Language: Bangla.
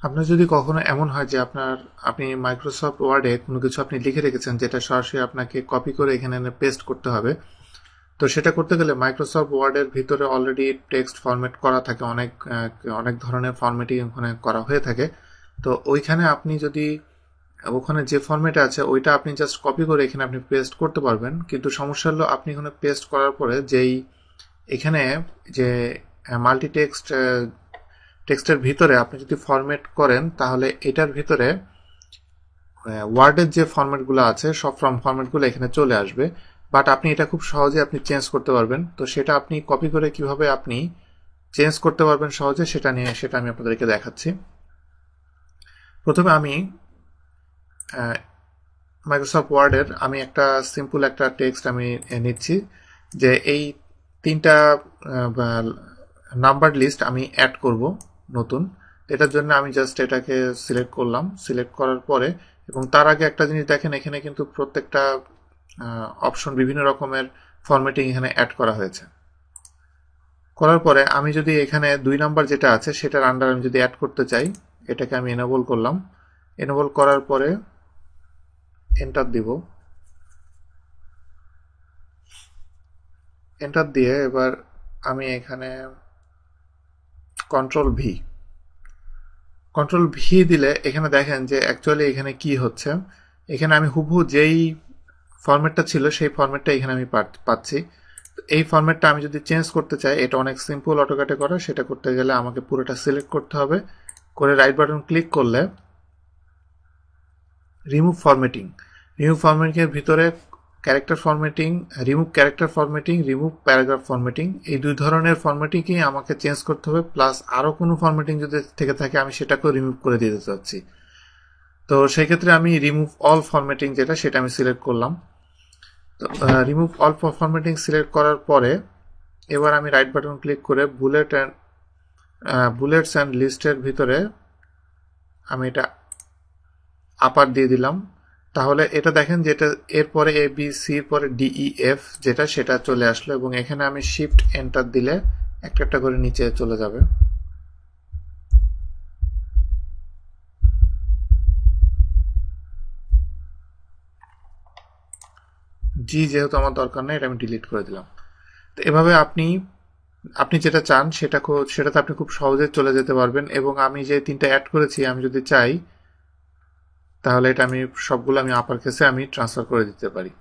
আপনার যদি কখনো এমন হয় যে আপনি মাইক্রোসফট ওয়ার্ডে কোনো কিছু আপনি লিখে রেখেছেন যেটা সরাসরি আপনাকে কপি করে এখানে এনে পেস্ট করতে হবে, তো সেটা করতে গেলে মাইক্রোসফট ওয়ার্ডের ভিতরে অলরেডি টেক্সট ফরম্যাট করা থাকে, অনেক ধরনের ফরম্যাটিং ওখানে করা হয়ে থাকে। তো ওইখানে আপনি যদি ওখানে যে ফরম্যাটে আছে ওইটা আপনি জাস্ট কপি করে এখানে আপনি পেস্ট করতে পারবেন, কিন্তু সমস্যা হলো আপনি এখানে পেস্ট করার পরে এখানে যে মাল্টি টেক্সটের ভিতরে আপনি যদি ফরম্যাট করেন তাহলে এটার ভিতরে ওয়ার্ডের যে ফরম্যাটগুলো আছে সব ফরম্যাটগুলো এখানে চলে আসবে, বাট আপনি এটা খুব সহজে আপনি চেঞ্জ করতে পারবেন। তো সেটা আপনি কপি করে কিভাবে আপনি চেঞ্জ করতে পারবেন সহজে সেটা আমি আপনাদেরকে দেখাচ্ছি। প্রথমে আমি মাইক্রোসফট ওয়ার্ডের আমি একটা সিম্পল একটা টেক্সট আমি নিচ্ছি যে এই 3টা নাম্বার লিস্ট আমি অ্যাড করব নতুন। এটার জন্য আমি জাস্ট এটাকে সিলেক্ট করলাম, সিলেক্ট করার পরে এবং তার আগে একটা জিনিস দেখেন, এখানে কিন্তু প্রত্যেকটা অপশন বিভিন্ন রকমের ফরম্যাটিং এখানে অ্যাড করা হয়েছে। করার পরে আমি যদি এখানে 2 নাম্বার যেটা আছে সেটার আন্ডার আমি যদি অ্যাড করতে চাই, এটাকে আমি এনেবল করলাম। এনেবল করার পরে এন্টার দিব। এন্টার দিয়ে এবার আমি এখানে কন্ট্রোল ভি দিলে এখানে দেখেন যে অ্যাকচুয়ালি এখানে কি হচ্ছে। এখানে আমি হুবহু যেই ফরম্যাটটা ছিল সেই ফরম্যাটটা এখানে আমি পাচ্ছি। এই ফরম্যাটটা আমি যদি চেঞ্জ করতে চাই, এটা অনেক সিম্পল অটোক্যাটে করা, সেটা করতে গেলে আমাকে পুরোটা সিলেক্ট করতে হবে, করে রাইট বাটন ক্লিক করলে রিমুভ ফরম্যাটিং এর ভিতরে character formatting, remove character formatting, remove paragraph formatting, এই 2 ধরনের ফরম্যাটিংই আমাকে চেঞ্জ করতে হবে, প্লাস আরও কোনো ফরম্যাটিং যদি থেকে থাকে আমি সেটাকেও রিমুভ করে দিতে চাচ্ছি। তো সেই ক্ষেত্রে আমি রিমুভ অল ফরম্যাটিং যেটা সেটা আমি সিলেক্ট করলাম। তো রিমুভ অল ফরম্যাটিং সিলেক্ট করার পরে এবার আমি রাইট বাটন ক্লিক করে বুলেটস অ্যান্ড লিস্টের ভিতরে আমি এটা আপার দিয়ে দিলাম। তাহলে এটা দেখেন যেটা এরপরে এ বি সি পরে ডি ই এফ যেটা সেটা চলে আসলো, এবং এখানে আমি শিফট এন্টার দিলে একটা একটা করে নিচে চলে যাবে। জি যেহেতু আমার দরকার নেই এটা আমি ডিলিট করে দিলাম। তো এভাবে আপনি যেটা চান সেটাতে আপনি খুব সহজে চলে যেতে পারবেন, এবং আমি যে 3টা অ্যাড করেছি আমি যদি চাই তাহলে এটা আমি সবগুলো আমি আপার কেসে আমি ট্রান্সফার করে দিতে পারি।